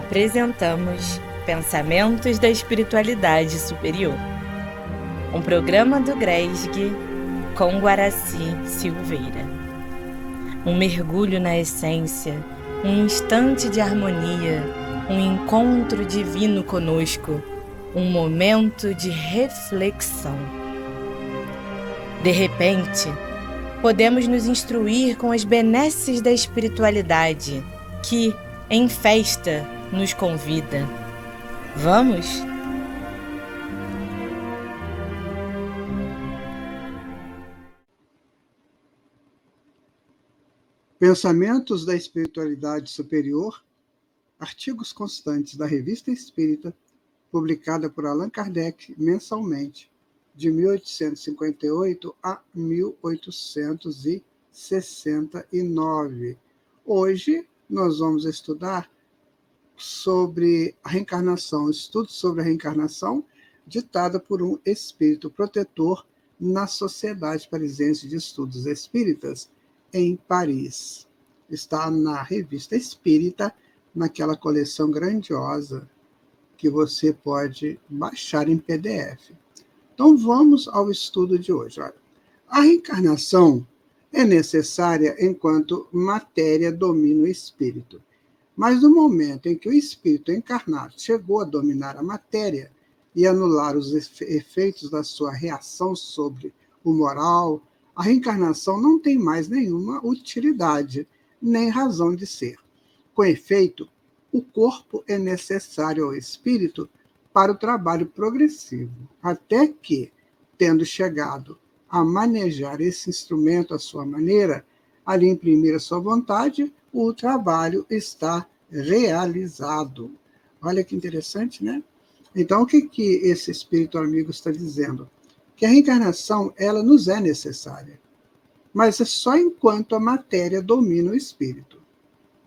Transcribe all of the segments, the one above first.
Apresentamos Pensamentos da Espiritualidade Superior, um programa do GRESG com Guaraci Silveira. Um mergulho na essência, um instante de harmonia, um encontro divino conosco, um momento de reflexão. De repente, podemos nos instruir com as benesses da espiritualidade que, em festa, nos convida. Vamos? Pensamentos da Espiritualidade Superior, artigos constantes da Revista Espírita, publicada por Allan Kardec mensalmente, de 1858 a 1869. Hoje, nós vamos estudar sobre a reencarnação, estudo sobre a reencarnação, ditada por um espírito protetor na Sociedade Parisiense de Estudos Espíritas, em Paris. Está na Revista Espírita, naquela coleção grandiosa que você pode baixar em PDF. Então, vamos ao estudo de hoje. Olha, a reencarnação é necessária enquanto matéria domina o espírito. Mas no momento em que o espírito encarnado chegou a dominar a matéria e anular os efeitos da sua reação sobre o moral, a reencarnação não tem mais nenhuma utilidade, nem razão de ser. Com efeito, o corpo é necessário ao espírito para o trabalho progressivo, até que, tendo chegado a manejar esse instrumento à sua maneira, a lhe imprimir a sua vontade, o trabalho está realizado. Olha que interessante, né? Então, o que esse espírito amigo está dizendo? Que a reencarnação, ela nos é necessária, mas é só enquanto a matéria domina o espírito.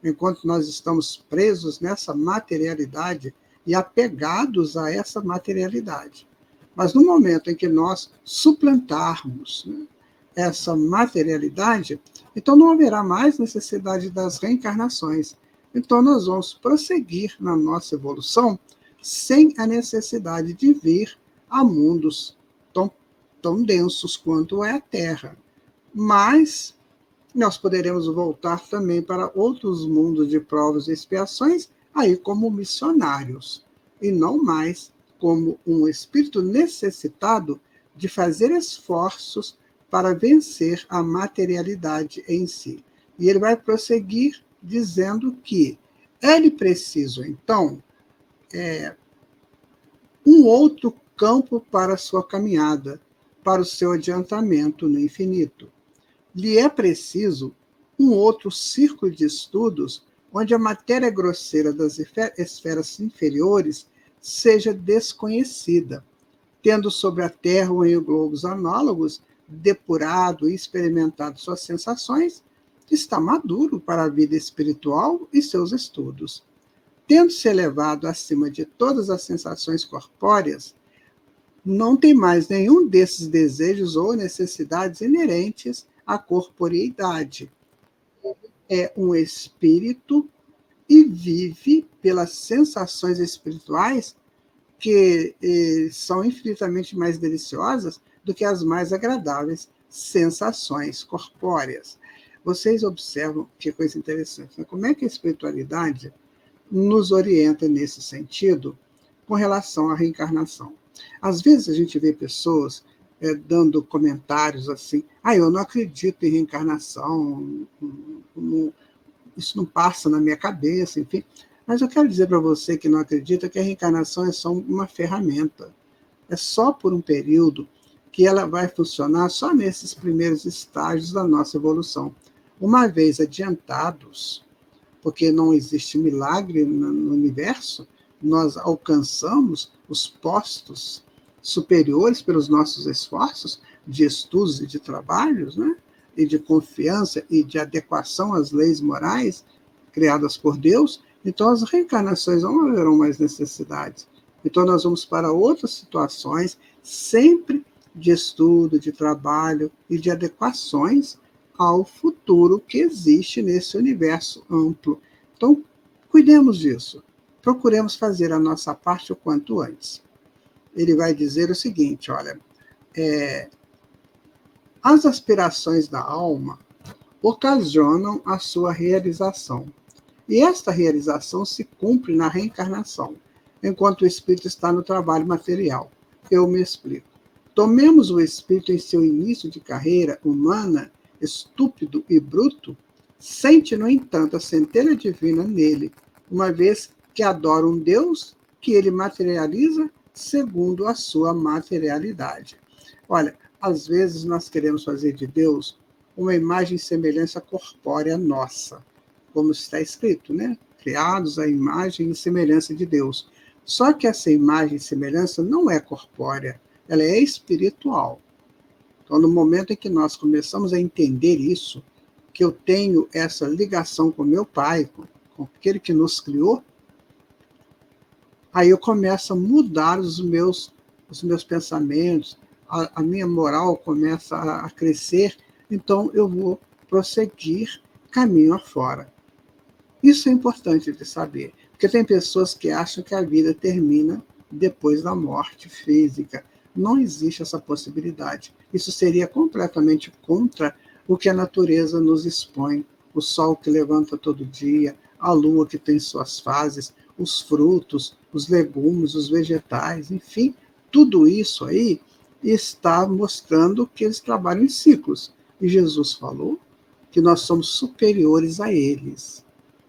Enquanto nós estamos presos nessa materialidade e apegados a essa materialidade. Mas no momento em que nós suplantarmos, né, essa materialidade, então não haverá mais necessidade das reencarnações. Então nós vamos prosseguir na nossa evolução sem a necessidade de vir a mundos tão densos quanto é a Terra. Mas nós poderemos voltar também para outros mundos de provas e expiações, aí como missionários, e não mais como um espírito necessitado de fazer esforços para vencer a materialidade em si. E ele vai prosseguir dizendo que é preciso, então, um outro campo para a sua caminhada, para o seu adiantamento no infinito. Lhe é preciso um outro círculo de estudos onde a matéria grosseira das esferas inferiores seja desconhecida, tendo sobre a Terra ou em globos análogos depurado e experimentado suas sensações, está maduro para a vida espiritual e seus estudos. Tendo-se elevado acima de todas as sensações corpóreas, não tem mais nenhum desses desejos ou necessidades inerentes à corporeidade. É um espírito e vive pelas sensações espirituais que são infinitamente mais deliciosas do que as mais agradáveis sensações corpóreas. Vocês observam que coisa interessante, né? Como é que a espiritualidade nos orienta nesse sentido com relação à reencarnação. Às vezes a gente vê pessoas dando comentários assim, eu não acredito em reencarnação, isso não passa na minha cabeça, enfim. Mas eu quero dizer para você que não acredita que a reencarnação é só uma ferramenta. É só por um período que ela vai funcionar só nesses primeiros estágios da nossa evolução. Uma vez adiantados, porque não existe milagre no universo, nós alcançamos os postos superiores pelos nossos esforços de estudos e de trabalhos, né? E de confiança e de adequação às leis morais criadas por Deus, então as reencarnações não haverão mais necessidades. Então nós vamos para outras situações, sempre de estudo, de trabalho e de adequações ao futuro que existe nesse universo amplo. Então, cuidemos disso. procuremos fazer a nossa parte o quanto antes. Ele vai dizer o seguinte, olha, as aspirações da alma ocasionam a sua realização. E esta realização se cumpre na reencarnação, enquanto o espírito está no trabalho material. Eu me explico. Tomemos o espírito em seu início de carreira humana, estúpido e bruto, sente, no entanto, a centelha divina nele, uma vez que adora um Deus que ele materializa segundo a sua materialidade. Olha, às vezes nós queremos fazer de Deus uma imagem e semelhança corpórea nossa, como está escrito, né? Criados à imagem e semelhança de Deus. Só que essa imagem e semelhança não é corpórea, ela é espiritual. Então, no momento em que nós começamos a entender isso, que eu tenho essa ligação com meu Pai, com aquele que nos criou, aí eu começo a mudar os meus pensamentos, a minha moral começa a crescer, então eu vou prosseguir caminho afora. Isso é importante de saber, porque tem pessoas que acham que a vida termina depois da morte física. Não existe essa possibilidade. Isso seria completamente contra o que a natureza nos expõe. O sol que levanta todo dia, a lua que tem suas fases, os frutos, os legumes, os vegetais, enfim, tudo isso aí está mostrando que eles trabalham em ciclos. E Jesus falou que nós somos superiores a eles.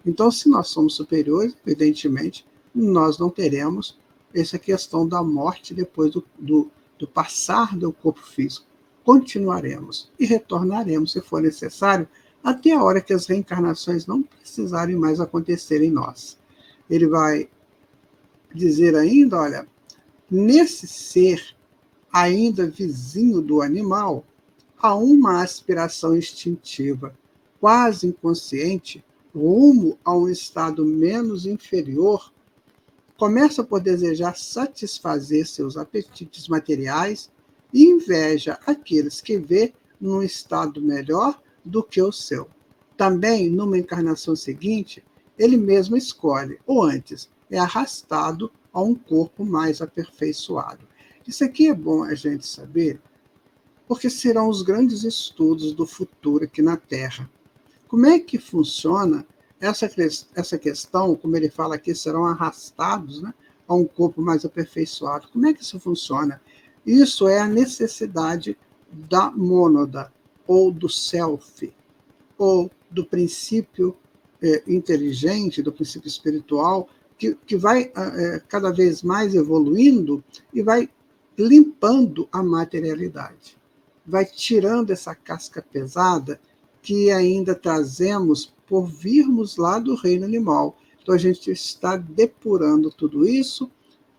Então, se nós somos superiores, evidentemente, nós não teremos essa questão da morte depois do passar do corpo físico. Continuaremos e retornaremos, se for necessário, até a hora que as reencarnações não precisarem mais acontecer em nós. Ele vai dizer ainda, olha, nesse ser ainda vizinho do animal, há uma aspiração instintiva, quase inconsciente, rumo a um estado menos inferior, começa por desejar satisfazer seus apetites materiais e inveja aqueles que vê num estado melhor do que o seu. Também, numa encarnação seguinte, ele mesmo escolhe, ou antes, é arrastado a um corpo mais aperfeiçoado. Isso aqui é bom a gente saber, porque serão os grandes estudos do futuro aqui na Terra. Como é que funciona essa questão, como ele fala aqui, serão arrastados, né, a um corpo mais aperfeiçoado? Como é que isso funciona? Isso é a necessidade da mônada, ou do self, ou do princípio inteligente, do princípio espiritual, que vai cada vez mais evoluindo e vai limpando a materialidade. Vai tirando essa casca pesada que ainda trazemos por virmos lá do reino animal. Então, a gente está depurando tudo isso,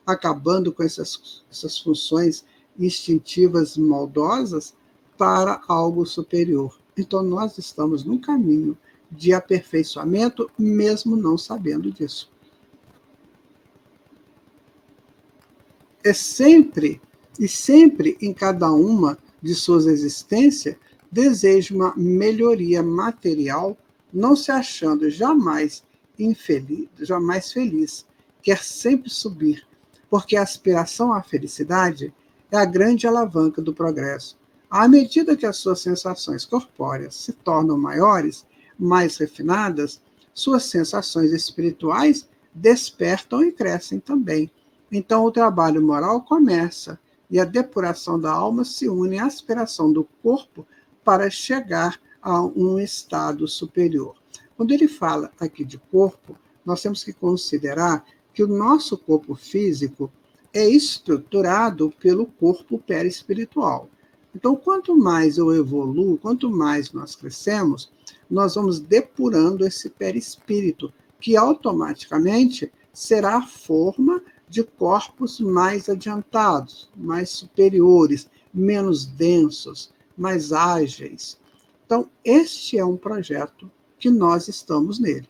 acabando com essas funções instintivas maldosas para algo superior. Então, nós estamos num caminho de aperfeiçoamento, mesmo não sabendo disso. É sempre em cada uma de suas existências, deseja uma melhoria material, não se achando jamais infeliz, jamais feliz, quer sempre subir, porque a aspiração à felicidade é a grande alavanca do progresso. À medida que as suas sensações corpóreas se tornam maiores, mais refinadas, suas sensações espirituais despertam e crescem também. Então, o trabalho moral começa, e a depuração da alma se une à aspiração do corpo para chegar a um estado superior. Quando ele fala aqui de corpo, nós temos que considerar que o nosso corpo físico é estruturado pelo corpo perispiritual. Então, quanto mais eu evoluo, quanto mais nós crescemos, nós vamos depurando esse perispírito, que automaticamente será a forma de corpos mais adiantados, mais superiores, menos densos, mais ágeis. Então, este é um projeto que nós estamos nele.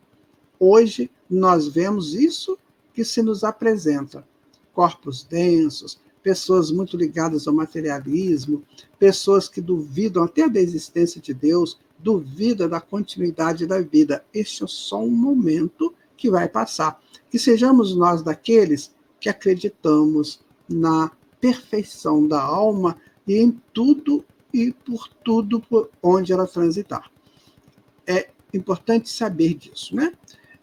Hoje, nós vemos isso que se nos apresenta. Corpos densos, pessoas muito ligadas ao materialismo, pessoas que duvidam até da existência de Deus, duvidam da continuidade da vida. Este é só um momento que vai passar. Que sejamos nós daqueles que acreditamos na perfeição da alma e em tudo e por tudo por onde ela transitar. É importante saber disso, né?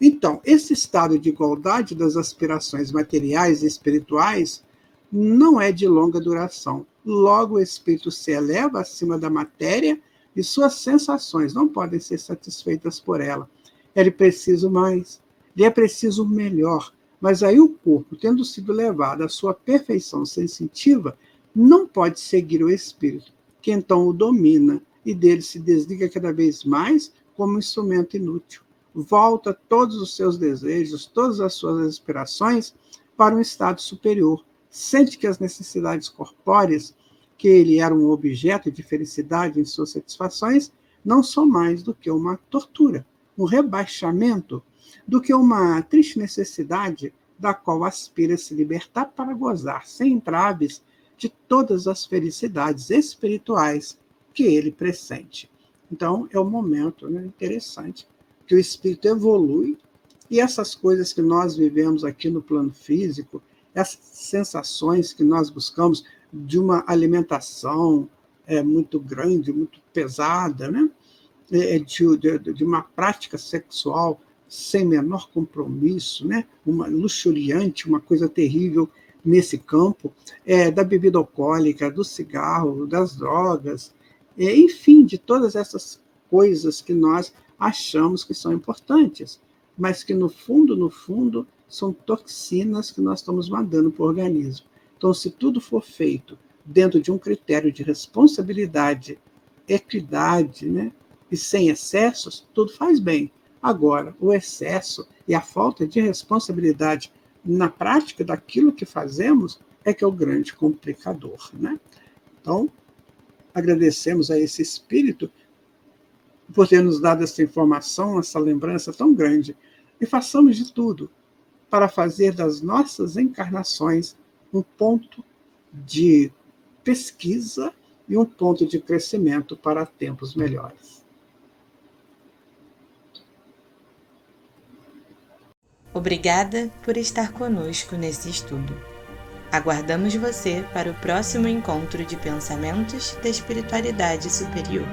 Então, esse estado de igualdade das aspirações materiais e espirituais não é de longa duração. Logo, o espírito se eleva acima da matéria e suas sensações não podem ser satisfeitas por ela. Ele precisa mais, lhe é preciso o melhor. Mas aí o corpo, tendo sido levado à sua perfeição sensitiva, não pode seguir o espírito, que então o domina e dele se desliga cada vez mais como um instrumento inútil. Volta todos os seus desejos, todas as suas aspirações para um estado superior. Sente que as necessidades corpóreas, que ele era um objeto de felicidade em suas satisfações, não são mais do que uma tortura, um rebaixamento, do que uma triste necessidade da qual aspira se libertar para gozar sem entraves de todas as felicidades espirituais que ele pressente. Então, é um momento, né, interessante, que o espírito evolui e essas coisas que nós vivemos aqui no plano físico, essas sensações que nós buscamos de uma alimentação muito grande, muito pesada, né? De uma prática sexual sem menor compromisso, né? Uma luxuriante, uma coisa terrível nesse campo, da bebida alcoólica, do cigarro, das drogas, enfim, de todas essas coisas que nós achamos que são importantes, mas que no fundo, são toxinas que nós estamos mandando para o organismo. Então, se tudo for feito dentro de um critério de responsabilidade, equidade, né, e sem excessos, tudo faz bem. Agora, o excesso e a falta de responsabilidade na prática daquilo que fazemos é que é o grande complicador, né? Então, agradecemos a esse espírito por ter nos dado essa informação, essa lembrança tão grande, e façamos de tudo para fazer das nossas encarnações um ponto de pesquisa e um ponto de crescimento para tempos melhores. Obrigada por estar conosco nesse estudo. Aguardamos você para o próximo encontro de pensamentos da espiritualidade superior.